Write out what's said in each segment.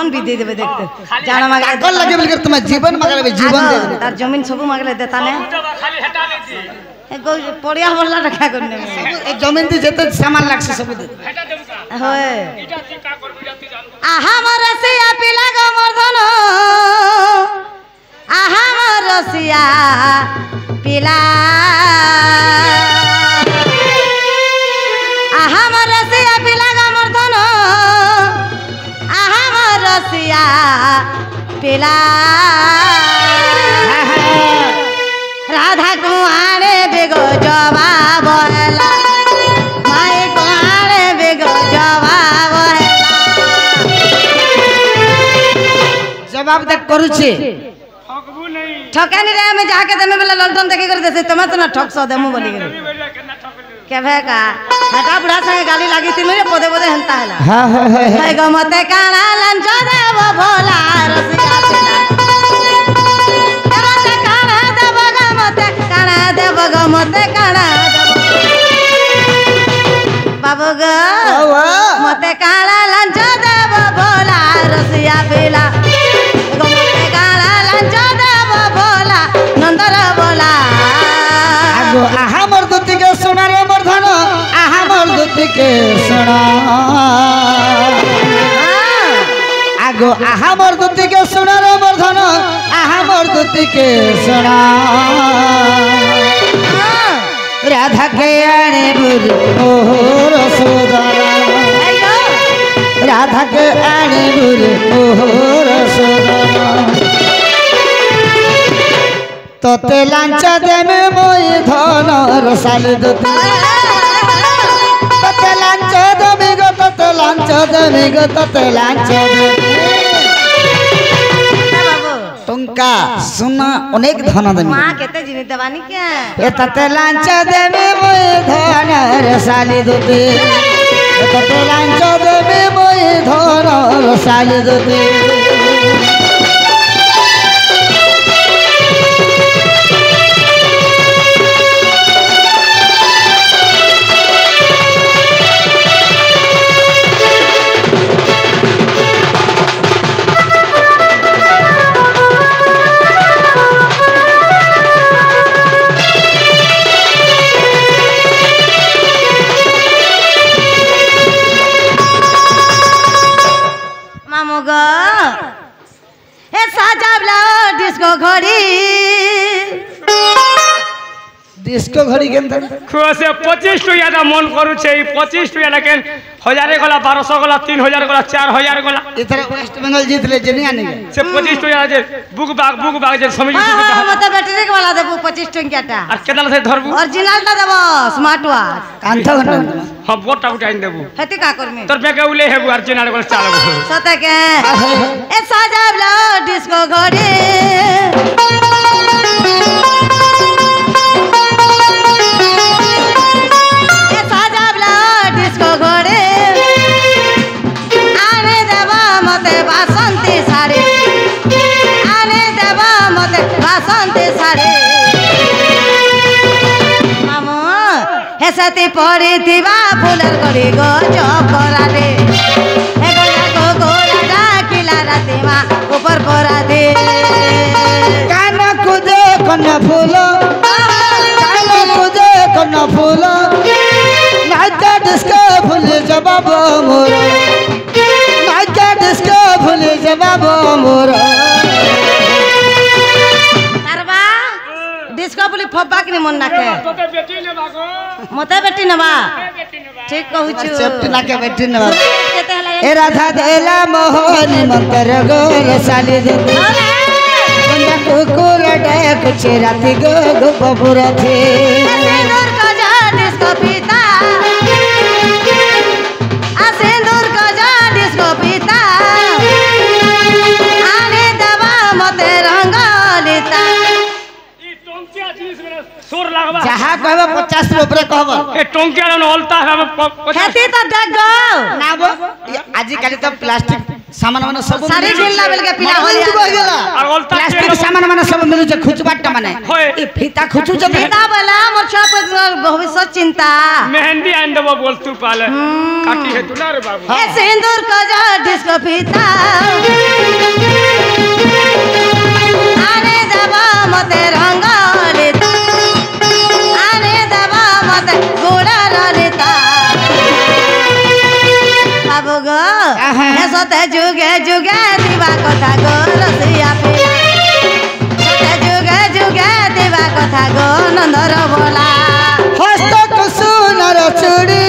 जीवन भी दे देबे देखते जाना मांगले कल लगे बोल तुम जीवन मांगले जीवन दे दे तार जमीन सब मांगले देता ने खाली हटा लेती एगो पड़िया वाला रखा करने में ए जमीन दी जते सामान लागछ सब दे हटा देबू का होए इटा की का करबी जाती जान आहा मरसिया पिला गो मर्दन आहा मरसिया पिला आहा मरसिया पिला गो मर्दन आहा मरसिया पिला राधा को आने बेगो जवाब होला माई को आने बेगो जवाब होला जवाब तक करू छे ठगबू नहीं ठकानी रे में जाके तमे बेला ललटन देखि कर देसे तमे तो ना ठक सो देमु बोली करे बेटा केना ठगले के भे का हटा बुढ़ा संगे गाली लागी ती मेरे पदे पदे हंता हैला हां हां है गमते काना लंच देव भोला रसिया पेला गमते काना देव गमते काना देव बाबू ग मते काना लंच देव भोला रसिया पेला गमते काना लंच देव भोला नंदर बोला आगो आहा मर्दती के सुना रे मर्धन आहा मर्दती के सुना आगो आहा मर्दती के सुना रे मर्धन आहा मर्दती के सुना राधा के आने बुर मोर सोदरा राधा के आने बुर मोर सोदरा तोते लांच देमे मोई धन रसाली दते तोते लांच देमी गो तोते लांच देमी गो तोते लांच देमी टंका सोना अनेक धन देमी मां केते जिनि देवानी के ए तोते लांच देमे मोई धन रसाली दते तोते लांच देमे मोई धन रसाली दते डिस्को घड़ी डिस्को घड़ी के अंदर खुसे 25 टका दा मन करू छे 25 टका के 1000 गला 1200 गला 3000 गला 4000 गला इधर वेस्ट बंगाल जीत ले जनिया नहीं से 25 टका जे बुक बाग जे समझ हां मत बैटरी वाला देबो 25 टका टा और केतना से धरबू ओरिजिनल ता देबो स्मार्ट वॉच कांथ घंटा हम बोटा उठाइन देबू हती का करमे तोर पे के उले हेबू ओरिजिनल गला चालबू सते के ए साजब लो डिस्को घड़ी सती पड़ी दिवा फूलर करी गो चौपरा दे हे गोला गो गोला डाकिला रातिमा ऊपर परा दे कान कुदे कन फूल कान कुदे कन फूल नाचा डिस्को फूल जवाब मोर नाचा डिस्को फूल जवाब मोर करवा डिस्को फूल फब्बा कि मन नाके तोते बेटी ले बागो मते बेटी नबा ठीक कहू छु सेफ्टी नाके बेटी नबा केते हला ए राधा देला मोहनी मंतर गोर साली दे बंदा कुकुर डाक छे राती गो गोपुर थे सिंदूर का जा डिस्को पीता आ सिंदूर का जा डिस्को पीता आने दवा मते रंगलिता ई टोंकिया चीज में सोर लागबा जहां कहबे 50 ऊपर कहबो ए टोंकिया न ओलता है खेती तो देख गो ना बो आज काली तो प्लास्टिक सामान माने सब सारी जिल्ला बेल के पिला हो गेला और ओलता प्लास्टिक सामान माने सब मिलु छ खुचबाट माने ई फीता खुचु जते पिता बोला मोर छप भविष्य चिंता मेहंदी आन देबो बोल तू पाले काटी है तू ना रे बाबू ए सिंदूर का जा डिस्को पीता যুগে যুগে দিবা কথা গো রসিয়া পিলা সতে যুগে যুগে দিবা কথা গো নন্দর ভোলা হস্ত কুসুমর চুড়ি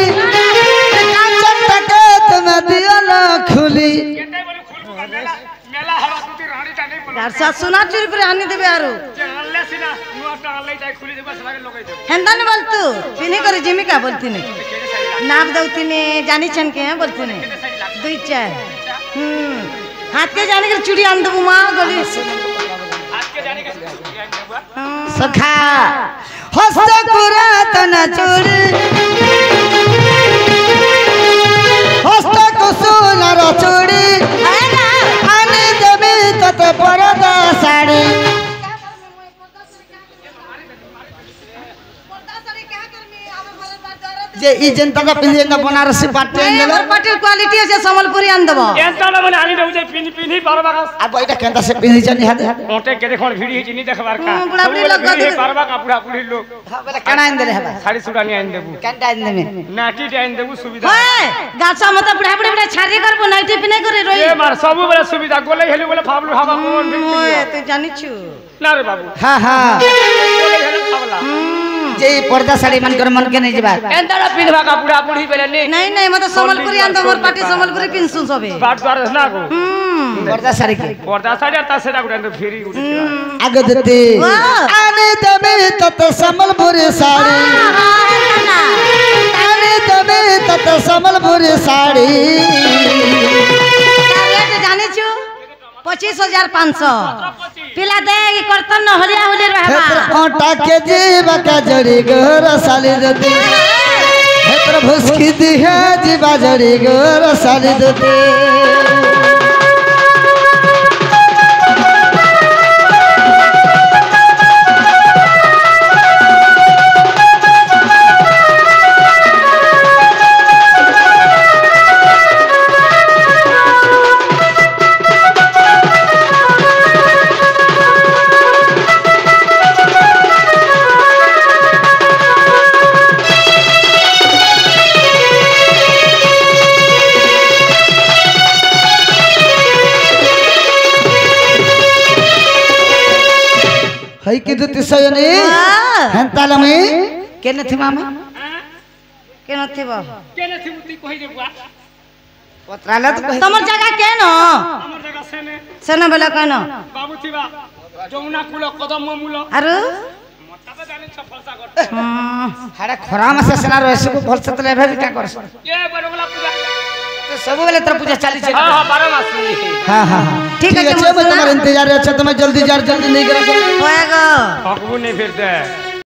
কাঁচটাকে তুমি দিও না খুলি এটাই বলে খুলবো মেলা হওয়া তুই রানীটা নেই বলো আর সাত সোনার চুরি করে আনি দেবে আরো যে আনলে সিনা নুয়াটা আনলে যাই খুলি দেব সেটাকে লগাই দেব হেন্দানি বলতু পিনি করে জিমিকা বলতিনি নাপ দৌতিনি জানিছেন কে বলতিনি দুই চার हाथ के जाने के चूड़ी आन दबू माँ गली আজকে জানি কে নেব सखा हस्त पुरातन चूड़ी हस्त कुसुमर चूड़ी आने देवी तते परदा साड़ी जे ई जनता का पिंजे का बनारसी पाटे देलो पाटिल क्वालिटी আছে সম্বলপুরি আন দেব এন্টালা মানে আনি দেব যে পিনি পিনি পারবা अब एटा केंदा से पिंजे जनी हाथ ওটে কে দেখুন ভিড়ি হিজি নি দেখবার কা বুড়া বুড়ি লোক ভিড়ি পারবা কা বুড়া বুড়ি লোক हां बेटा केना इन देले हबा শাড়ি সুড়া নি আনি দেব केंटा इन देमे নাটি আনি দেব সুবিধা ওই গাছা মত বুড়া বুড়ি বুড়া ছাড়ি করব নাইটি পিনে করে রই এ মার সবু বলে সুবিধা গলে হেলি বলে ফাবলু হাবা কোন ভিড়ি ওই তুই জানিছু না রে বাবু हां हां গলে হেলি ফাবলা जे ई पर्दा साड़ी मन कर मन के नहीं जबा এন্টালা পিনবা কা বুড়া বুড়ি বেলে নি নাই নাই মত সম্বলপুরি আন দেব মোর পাটি সম্বলপুরি পিনসু সবে বাট দ্বার না গো पर्दा साड़ी के পর্দা সাড়ি আর তা সেটা গুড়া ফিরি উঠে आगे देते वाह। आने देवे तत संबलपुरी साड़ी आने देवे तत संबलपुरी साड़ी জানিছু 25500 পিলা দে ই কর্তন হলিয়া হলি रहबा कांटा के जीवा का जड़ी गोर साली देते हे प्रभु की दी है जीवा जड़ी गोर साली देते हई की दुति सयने हंताल में केने थी मामा কেন থিব কেনে থিমুতি কই দেবুয়া पत्राला तो कहि তোমার জায়গা কেন আমার জায়গা সেনে সেনা বেলা কেন বাবু থিবা যমুনা কুল কদম মূল আরু মতাবে জানি সফলতা করতে हाड़ा खराम से सना रहसु को भल से तले भाभी का करस এ বড়গুলা পূজা तो सब बेले तर पूजा चाली छे हां हां 12 मास हां हां ठीक है, मैं मौसा। तुम्हारा इंतजार है अच्छा तुम्हें जल्दी नहीं करा होएगो হকবু নেই ফিরতে